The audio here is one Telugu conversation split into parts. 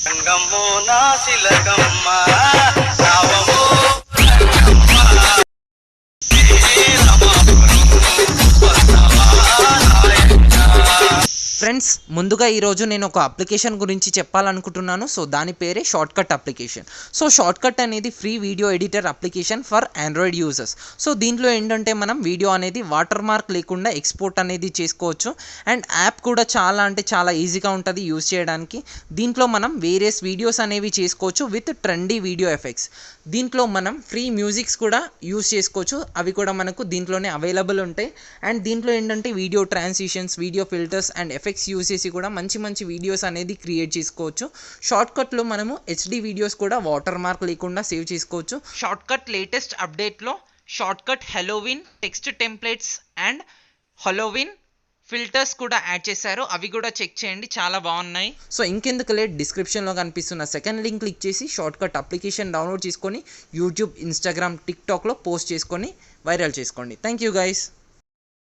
రంగమ్మో నాసిలకమ్మ రావమ్మో ఫ్రెండ్స్, ముందుగా ఈరోజు నేను ఒక అప్లికేషన్ గురించి చెప్పాలనుకుంటున్నాను. సో దాని పేరే షార్ట్కట్ అప్లికేషన్. సో షార్ట్కట్ అనేది free video editor application for Android users. So దీంట్లో ఏంటంటే మనం వీడియో అనేది వాటర్ మార్క్ లేకుండా ఎక్స్పోర్ట్ అనేది చేసుకోవచ్చు. అండ్ యాప్ కూడా చాలా ఈజీగా ఉంటుంది యూజ్ చేయడానికి. దీంట్లో మనం వేరియస్ వీడియోస్ అనేవి చేసుకోవచ్చు విత్ ట్రెండీ వీడియో ఎఫెక్ట్స్. దీంట్లో మనం ఫ్రీ మ్యూజిక్స్ కూడా యూజ్ చేసుకోవచ్చు. అవి కూడా మనకు దీంట్లోనే అవైలబుల్ ఉంటాయి. అండ్ దీంట్లో ఏంటంటే video transitions, video filters and effects use చేసి కూడా మంచి వీడియోస్ అనేది క్రియేట్ చేసుకోవచ్చు. షార్ట్కట్లో మనము హెచ్డి వీడియోస్ కూడా వాటర్ మార్క్ లేకుండా సేవ్ చేసుకోవచ్చు. షార్ట్కట్ లేటెస్ట్ అప్డేట్లో shortcut Halloween text templates and Halloween filters కూడా యాడ్ చేశారు. అవి కూడా చెక్ చేయండి, చాలా బాగున్నాయి. సో ఇంకెందుకు లేట్, డిస్క్రిప్షన్లో కనిపిస్తున్న సెకండ్ లింక్ క్లిక్ చేసి షార్ట్కట్ అప్లికేషన్ డౌన్లోడ్ చేసుకొని యూట్యూబ్, ఇన్స్టాగ్రామ్, టిక్టాక్లో పోస్ట్ చేసుకొని వైరల్ చేసుకోండి. Thank you guys.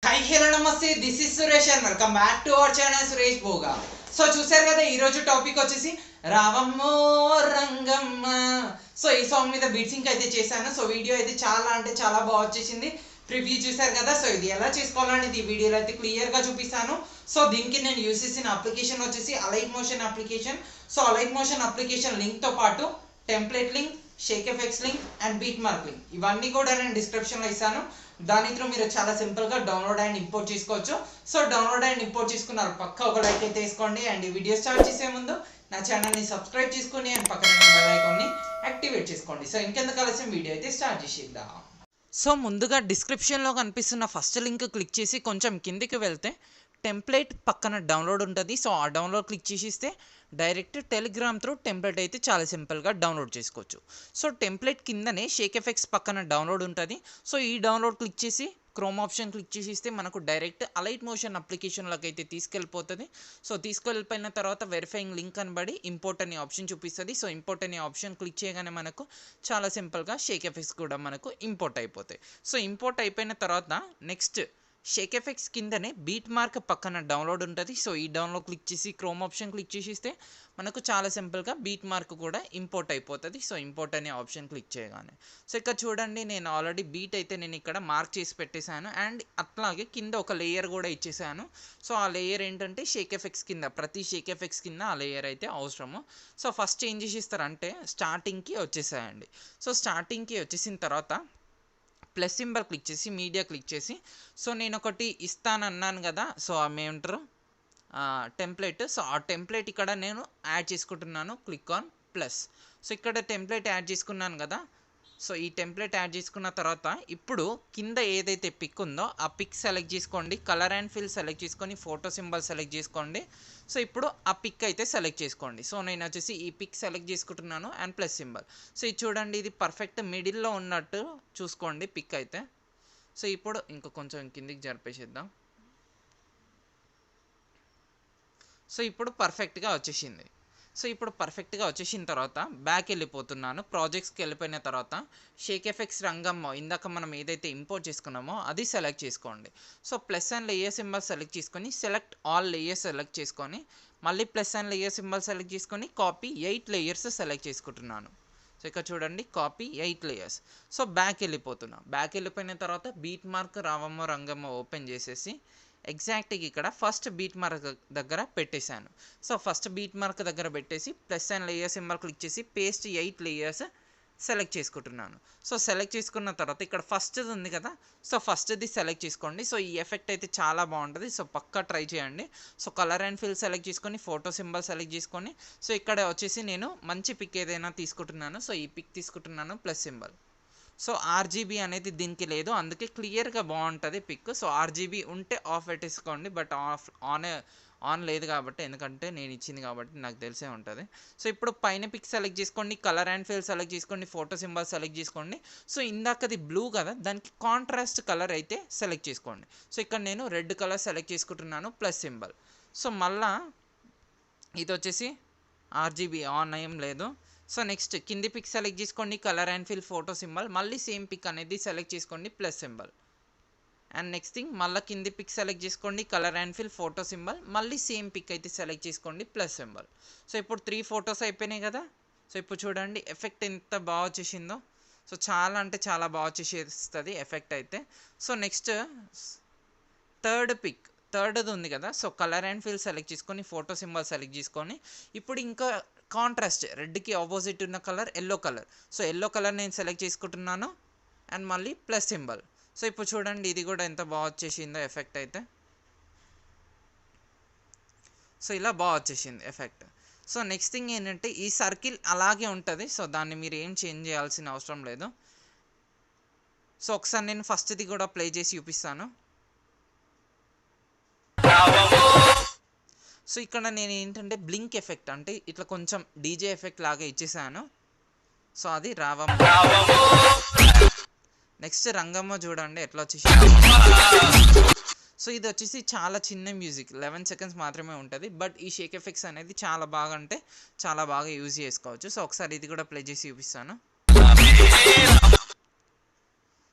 Hi hello namaste, this is Suresh and welcome back to our channel Suresh Boga. So చూసారు కదా, ఈరోజు టాపిక్ వచ్చేసి రావమ్మో రంగమ్మ. సో ఈ సాంగ్ మీద బీట్సింక్ అయితే చేశాను. సో వీడియో అయితే చాలా బాగా వచ్చేసింది. ప్రివ్యూ చూసారు కదా. సో ఇది ఎలా చేసుకోవాలనేది ఈ వీడియోలో అయితే క్లియర్గా చూపిస్తాను. సో దీనికి నేను యూజ్ చేసిన అప్లికేషన్ వచ్చేసి Alight Motion application. So Alight Motion application లింక్తో పాటు template link, shake effects link and beat mark link ఇవన్నీ కూడా నేను డిస్క్రిప్షన్లో ఇస్తాను. దాని త్రూ మీరు చాలా సింపుల్గా డౌన్లోడ్ అండ్ ఇంపోర్ట్ చేసుకోవచ్చు. సో డౌన్లోడ్ అండ్ ఇంపోర్ట్ చేసుకున్నారు, పక్కా ఒక లైక్ అయితే వేసుకోండి. అండ్ ఈ వీడియో స్టార్ట్ చేసే ముందు నా ఛానల్ని సబ్స్క్రైబ్ చేసుకొని అండ్ పక్కన బెల్ ఐకాన్ని యాక్టివేట్ చేసుకోండి. సో ఇంకెందుకు ఆలస్యం, వీడియో అయితే స్టార్ట్ చేసేద్దాం. సో ముందుగా డిస్క్రిప్షన్లో కనిపిస్తున్న ఫస్ట్ లింక్ క్లిక్ చేసి కొంచెం కిందికి వెళ్తే టెంప్లెట్ పక్కన డౌన్లోడ్ ఉంటుంది. సో ఆ డౌన్లోడ్ క్లిక్ చేసిస్తే డైరెక్ట్ టెలిగ్రామ్ త్రూ టెంప్లెట్ అయితే చాలా సింపుల్గా డౌన్లోడ్ చేసుకోవచ్చు. సో టెంప్లెట్ కిందనే షేక్ ఎఫెక్ట్స్ పక్కన డౌన్లోడ్ ఉంటుంది. సో ఈ డౌన్లోడ్ క్లిక్ చేసి క్రోమ్ ఆప్షన్ క్లిక్ చేసిస్తే మనకు డైరెక్ట్ అలైట్ మోషన్ అప్లికేషన్లోకి అయితే తీసుకెళ్ళిపోతుంది. సో తీసుకెళ్ళిపోయిన తర్వాత వెరిఫైయింగ్ లింక్ అనబడి ఇంపోర్ట్ అనే ఆప్షన్ చూపిస్తుంది. సో ఇంపోర్ట్ అనే ఆప్షన్ క్లిక్ చేయగానే మనకు చాలా సింపుల్గా షేక్ ఎఫెక్ట్స్ కూడా మనకు ఇంపోర్ట్ అయిపోతాయి. సో ఇంపోర్ట్ అయిపోయిన తర్వాత నెక్స్ట్ షేక్ ఎఫెక్ట్స్ కిందనే బీట్ మార్క్ పక్కన డౌన్లోడ్ ఉంటుంది. సో ఈ డౌన్లోడ్ క్లిక్ చేసి క్రోమ్ ఆప్షన్ క్లిక్ చేసిస్తే మనకు చాలా సింపుల్గా బీట్ మార్క్ కూడా ఇంపోర్ట్ అయిపోతుంది. సో ఇంపోర్ట్ అనే ఆప్షన్ క్లిక్ చేయగానే సో ఇక్కడ చూడండి, నేను ఆల్రెడీ బీట్ అయితే నేను ఇక్కడ మార్క్ చేసి పెట్టేశాను. అండ్ అట్లాగే కింద ఒక లేయర్ కూడా ఇచ్చేసాను. సో ఆ లేయర్ ఏంటంటే షేక్ ఎఫెక్ట్స్ కింద, ప్రతి షేక్ ఎఫెక్ట్స్ కింద ఆ లేయర్ అయితే అవసరము. సో ఫస్ట్ ఏం చేసి ఇస్తారంటే స్టార్టింగ్కి వచ్చేసాయండి. సో స్టార్టింగ్కి వచ్చేసిన తర్వాత ప్లస్ సింబల్ క్లిక్ చేసి మీడియా క్లిక్ చేసి, సో నేను ఒకటి ఇస్తానన్నాను కదా, సో ఏమంటారు టెంప్లెట్. సో ఆ టెంప్లెట్ ఇక్కడ నేను యాడ్ చేసుకుంటున్నాను. Click on plus. సో ఇక్కడ టెంప్లెట్ యాడ్ చేసుకున్నాను కదా. సో ఈ టెంప్లెట్ యాడ్ చేసుకున్న తర్వాత ఇప్పుడు కింద ఏదైతే పిక్ ఉందో ఆ పిక్ సెలెక్ట్ చేసుకోండి. కలర్ అండ్ ఫిల్ సెలెక్ట్ చేసుకొని ఫోటో సింబల్ సెలెక్ట్ చేసుకోండి. సో ఇప్పుడు ఆ పిక్ అయితే సెలెక్ట్ చేసుకోండి. సో నేను వచ్చేసి ఈ పిక్ సెలెక్ట్ చేసుకుంటున్నాను అండ్ ప్లస్ సింబల్. సో ఇది చూడండి, ఇది పర్ఫెక్ట్ మిడిల్లో ఉన్నట్టు చూసుకోండి పిక్ అయితే. సో ఇప్పుడు ఇంకా కొంచెం కిందికి జరిపేసేద్దాం. సో ఇప్పుడు పర్ఫెక్ట్గా వచ్చేసింది. సో ఇప్పుడు పర్ఫెక్ట్గా వచ్చేసిన తర్వాత బ్యాక్ వెళ్ళిపోతున్నాను. ప్రాజెక్ట్స్కి వెళ్ళిపోయిన తర్వాత షేక్ ఎఫెక్ట్స్ రంగమ్మో ఇందాక మనం ఏదైతే ఇంపోర్ట్ చేసుకున్నామో అది సెలెక్ట్ చేసుకోండి. So plus and layer symbol select చేసుకొని సెలెక్ట్ ఆల్ లేయర్స్ సెలెక్ట్ చేసుకొని మళ్ళీ plus and layer symbol select చేసుకొని కాపీ 8 లేయర్స్ సెలెక్ట్ చేసుకుంటున్నాను. సో ఇక్కడ చూడండి, కాపీ 8 లేయర్స్. సో బ్యాక్ వెళ్ళిపోతున్నా. బ్యాక్ వెళ్ళిపోయిన తర్వాత బీట్ మార్క్ రావమ్మో రంగమ్మో ఓపెన్ చేసేసి ఎగ్జాక్ట్గా ఇక్కడ ఫస్ట్ బీట్ మార్క్ దగ్గర పెట్టేశాను. సో ఫస్ట్ బీట్ మార్క్ దగ్గర పెట్టేసి plus and layer symbol click చేసి పేస్ట్ 8 లేయర్స్ సెలెక్ట్ చేసుకుంటున్నాను. సో సెలెక్ట్ చేసుకున్న తర్వాత ఇక్కడ ఫస్ట్ది ఉంది కదా, సో ఫస్ట్ది సెలెక్ట్ చేసుకోండి. సో ఈ ఎఫెక్ట్ అయితే చాలా బాగుంటుంది. సో పక్కా ట్రై చేయండి. So colour and fill select చేసుకొని ఫోటో సింబల్ సెలెక్ట్ చేసుకొని సో ఇక్కడ వచ్చేసి నేను మంచి పిక్ ఏదైనా తీసుకుంటున్నాను. సో ఈ పిక్ తీసుకుంటున్నాను ప్లస్ సింబల్. సో ఆర్జీబీ అనేది దీనికి లేదు, అందుకే క్లియర్గా బాగుంటుంది పిక్. సో ఆర్జీబీ ఉంటే ఆఫ్ పెట్టేసుకోండి, బట్ ఆన్ లేదు కాబట్టి, ఎందుకంటే నేను ఇచ్చింది కాబట్టి నాకు తెలిసే ఉంటుంది. సో ఇప్పుడు పైన పిక్ సెలెక్ట్ చేసుకోండి, కలర్ అండ్ ఫిల్ సెలెక్ట్ చేసుకోండి, ఫోటో సింబల్ సెలెక్ట్ చేసుకోండి. సో ఇందాకది బ్లూ కదా, దానికి కాంట్రాస్ట్ కలర్ అయితే సెలెక్ట్ చేసుకోండి. సో ఇక్కడ నేను రెడ్ కలర్ సెలెక్ట్ చేసుకుంటున్నాను ప్లస్ సింబల్. సో మళ్ళా ఇది వచ్చేసి ఆర్జీబీ ఆన్ ఏం లేదు. సో నెక్స్ట్ కింది పిక్ సెలెక్ట్ చేసుకోండి, colour and fill photo symbol, మళ్ళీ సేమ్ పిక్ అనేది సెలెక్ట్ చేసుకోండి plus symbol. And next thing మళ్ళీ కింది పిక్ సెలెక్ట్ చేసుకోండి, colour and fill photo symbol, మళ్ళీ సేమ్ పిక్ అయితే సెలెక్ట్ చేసుకోండి ప్లస్ సింబల్. సో ఇప్పుడు 3 ఫొటోస్ అయిపోయినాయి కదా. సో ఇప్పుడు చూడండి ఎఫెక్ట్ ఎంత బాగా వచ్చేసిందో. సో చాలా అంటే చాలా బాగా వచ్చేసేస్తుంది ఎఫెక్ట్ అయితే. సో నెక్స్ట్ థర్డ్ది ఉంది కదా. So colour and fill select చేసుకొని ఫోటో సింబల్ సెలెక్ట్ చేసుకొని ఇప్పుడు ఇంకా కాంట్రాస్ట్ రెడ్కి ఆపోజిట్ ఉన్న colour yellow colour. So yellow colour నేను సెలెక్ట్ చేసుకుంటున్నాను అండ్ మళ్ళీ ప్లస్ సింబల్. సో ఇప్పుడు చూడండి ఇది కూడా ఎంత బాగా వచ్చేసిందో ఎఫెక్ట్ అయితే. సో ఇలా బాగా వచ్చేసింది ఎఫెక్ట్. సో నెక్స్ట్ థింగ్ ఏంటంటే ఈ సర్కిల్ అలాగే ఉంటుంది. సో దాన్ని మీరు ఏం చేంజ్ చేయాల్సిన అవసరం లేదు. సో ఒకసారి నేను ఫస్ట్ది కూడా ప్లే చేసి చూపిస్తాను. సో ఇక్కడ నేను ఏంటంటే బ్లింక్ ఎఫెక్ట్ అంటే ఇట్లా కొంచెం డీజే ఎఫెక్ట్ లాగా ఇచ్చేసాను. సో అది రావమ్మ. నెక్స్ట్ రంగమ్మ చూడండి ఎట్లా వచ్చేసి. సో ఇది వచ్చేసి చాలా చిన్న మ్యూజిక్ 11 సెకండ్స్ మాత్రమే ఉంటుంది. బట్ ఈ షేక్ ఎఫెక్ట్స్ అనేది చాలా బాగా అంటే చాలా బాగా యూజ్ చేసుకోవచ్చు. సో ఒకసారి ఇది కూడా ప్లే చేసి చూపిస్తాను.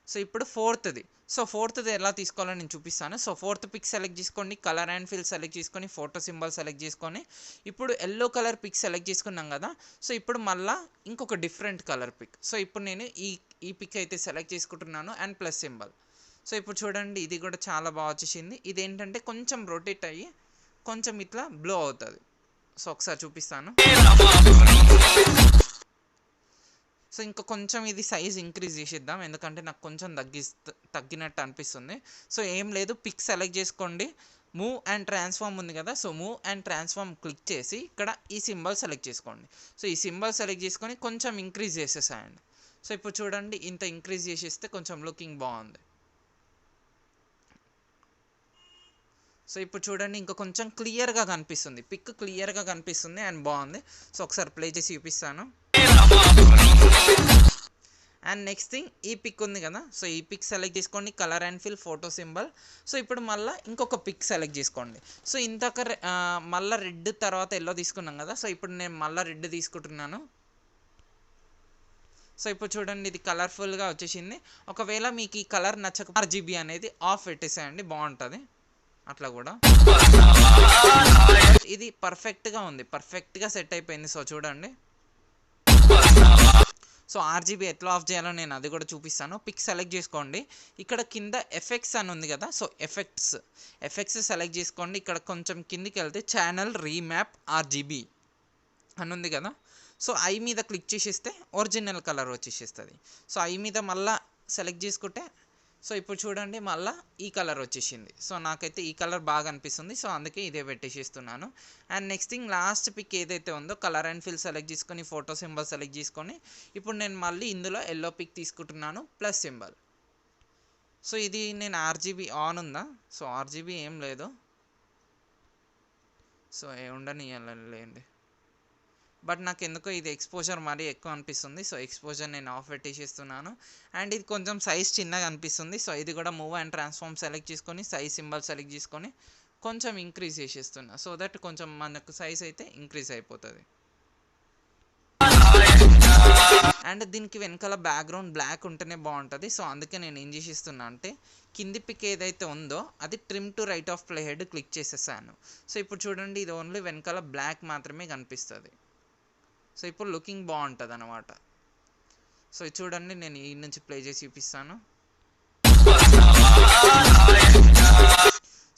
సో ఇప్పుడు ఫోర్త్ది. సో ఫోర్త్ది ఎలా తీసుకోవాలో నేను చూపిస్తాను. సో ఫోర్త్ పిక్ సెలెక్ట్ చేసుకోండి, కలర్ అండ్ ఫిల్ సెలెక్ట్ చేసుకొని ఫోటో సింబల్ సెలెక్ట్ చేసుకొని ఇప్పుడు ఎల్లో కలర్ పిక్ సెలెక్ట్ చేసుకున్నాం కదా. సో ఇప్పుడు మళ్ళీ ఇంకొక డిఫరెంట్ కలర్ పిక్. సో ఇప్పుడు నేను ఈ పిక్ అయితే సెలెక్ట్ చేసుకుంటున్నాను అండ్ ప్లస్ సింబల్. సో ఇప్పుడు చూడండి ఇది కూడా చాలా బాగా వచ్చేసింది. ఇది ఏంటంటే కొంచెం రొటేట్ అయ్యి కొంచెం ఇట్లా బ్లో అవుతుంది. సో ఒకసారి చూపిస్తాను. సో ఇంకా కొంచెం ఇది సైజ్ ఇంక్రీజ్ చేసేద్దాం, ఎందుకంటే నాకు కొంచెం తగ్గినట్టు అనిపిస్తుంది. సో ఏం లేదు, పిక్ సెలెక్ట్ చేసుకోండి, మూవ్ అండ్ ట్రాన్స్ఫార్మ్ ఉంది కదా. So move and transform click చేసి ఇక్కడ ఈ సింబల్ సెలెక్ట్ చేసుకోండి. సో ఈ సింబల్ సెలెక్ట్ చేసుకొని కొంచెం ఇంక్రీజ్ చేసేసాయండి. సో ఇప్పుడు చూడండి ఇంత ఇంక్రీజ్ చేసేస్తే కొంచెం లుకింగ్ బాగుంది. సో ఇప్పుడు చూడండి ఇంకా కొంచెం క్లియర్గా కనిపిస్తుంది, పిక్ క్లియర్గా కనిపిస్తుంది అండ్ బాగుంది. సో ఒకసారి ప్లే చేసి చూపిస్తాను. అండ్ నెక్స్ట్ థింగ్ ఈ పిక్ ఉంది కదా. సో ఈ పిక్ సెలెక్ట్ చేసుకోండి, colour and fill photo symbol. So ఇప్పుడు మళ్ళీ ఇంకొక పిక్ సెలెక్ట్ చేసుకోండి. సో ఇంతక మళ్ళీ రెడ్ తర్వాత ఎల్లో తీసుకున్నాం కదా. సో ఇప్పుడు నేను మళ్ళీ రెడ్ తీసుకుంటున్నాను. సో ఇప్పుడు చూడండి ఇది కలర్ఫుల్గా వచ్చేసింది. ఒకవేళ మీకు ఈ కలర్ నచ్చక RGB అనేది ఆఫ్ పెట్టేసేయండి, బాగుంటుంది అట్లా కూడా. ఇది పర్ఫెక్ట్గా ఉంది, పర్ఫెక్ట్గా సెట్ అయిపోయింది. సో చూడండి. సో RGB ఎట్లా ఆఫ్ చేయాలో నేను అది కూడా చూపిస్తాను. పిక్ సెలెక్ట్ చేసుకోండి, ఇక్కడ కింద ఎఫెక్ట్స్ అని ఉంది కదా. సో ఎఫెక్ట్స్ సెలెక్ట్ చేసుకోండి. ఇక్కడ కొంచెం కిందికి వెళ్తే ఛానల్ రీమ్యాప్ RGB అని ఉంది కదా. సో ఐ మీద క్లిక్ చేసేస్తే ఒరిజినల్ కలర్ వచ్చేసేస్తుంది. సో ఐ మీద మళ్ళీ సెలెక్ట్ చేసుకుంటే సో ఇప్పుడు చూడండి మళ్ళీ ఈ కలర్ వచ్చేసింది. సో నాకైతే ఈ కలర్ బాగా అనిపిస్తుంది. సో అందుకే ఇదే పెట్టేసేస్తున్నాను. And next thing last pick ఏదైతే ఉందో కలర్ అండ్ ఫిల్ సెలెక్ట్ చేసుకొని ఫోటో సింబల్ సెలెక్ట్ చేసుకొని ఇప్పుడు నేను మళ్ళీ ఇందులో ఎల్లో పిక్ తీసుకుంటున్నాను ప్లస్ సింబల్. సో ఇది నేను RGB ఆన్ ఉందా. సో RGB ఏం లేదు, సో ఉండనివ్వండి. బట్ నాకు ఎందుకో ఇది ఎక్స్పోజర్ మరీ ఎక్కువ అనిపిస్తుంది. సో ఎక్స్పోజర్ నేను ఆఫ్ పెట్టేసేస్తున్నాను. అండ్ ఇది కొంచెం సైజ్ చిన్నగా అనిపిస్తుంది. సో ఇది కూడా మూవ్ అండ్ ట్రాన్స్ఫార్మ్ సెలెక్ట్ చేసుకొని సైజ్ సింబల్ సెలెక్ట్ చేసుకొని కొంచెం ఇంక్రీజ్ చేసేస్తున్నా. సో దట్ కొంచెం మనకు సైజ్ అయితే ఇంక్రీజ్ అయిపోతుంది. అండ్ దీనికి వెనకాల బ్యాక్గ్రౌండ్ బ్లాక్ ఉంటేనే బాగుంటుంది. సో అందుకే నేను ఏం చేసేస్తున్నా అంటే కింది పిక్ ఏదైతే ఉందో అది trim to right of play head click చేసేసాను. సో ఇప్పుడు చూడండి ఇది ఓన్లీ వెనకాల బ్లాక్ మాత్రమే కనిపిస్తుంది. సో ఇప్పుడు లుకింగ్ బాగుంటుంది అన్నమాట. సో చూడండి నేను ఈ నుంచి ప్లే చేసి చూపిస్తాను.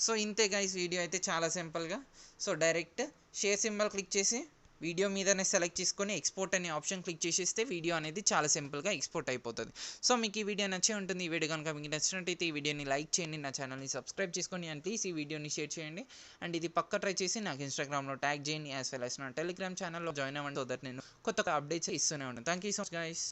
సో ఇంతే గైస్, వీడియో అయితే చాలా సింపుల్గా. So direct share symbol click చేసి వీడియో మీదనే సెలెక్ట్ చేసుకొని ఎక్స్పోర్ట్ అనే ఆప్షన్ క్లిక్ చేసేస్తే వీడియో అనేది చాలా సింపుల్గా ఎక్స్పోర్ట్ అయిపోతుంది. సో మీకు ఈ వీడియో నచ్చే ఉంటుంది. ఈ వీడియో కనుక మీకు నచ్చినట్టయితే ఈ వీడియోని లైక్ చేయండి, నా ఛానల్ని సబ్స్క్రైబ్ చేసుకొని అండ్ ప్లీజ్ ఈ వీడియోని షేర్ చేయండి. అండ్ ఇది పక్క ట్రై చేసి నాకు ఇన్స్టాగ్రామ్లో ట్యాగ్ చేయండి, యాజ్ వెల్ యాజ్ నా టెలిగ్రామ్ ఛానల్లో జాయిన్ అవ్వండి. సో దట్ నేను కొత్త అప్డేట్స్ ఇస్తూనే ఉంటాను. Thank you so much guys.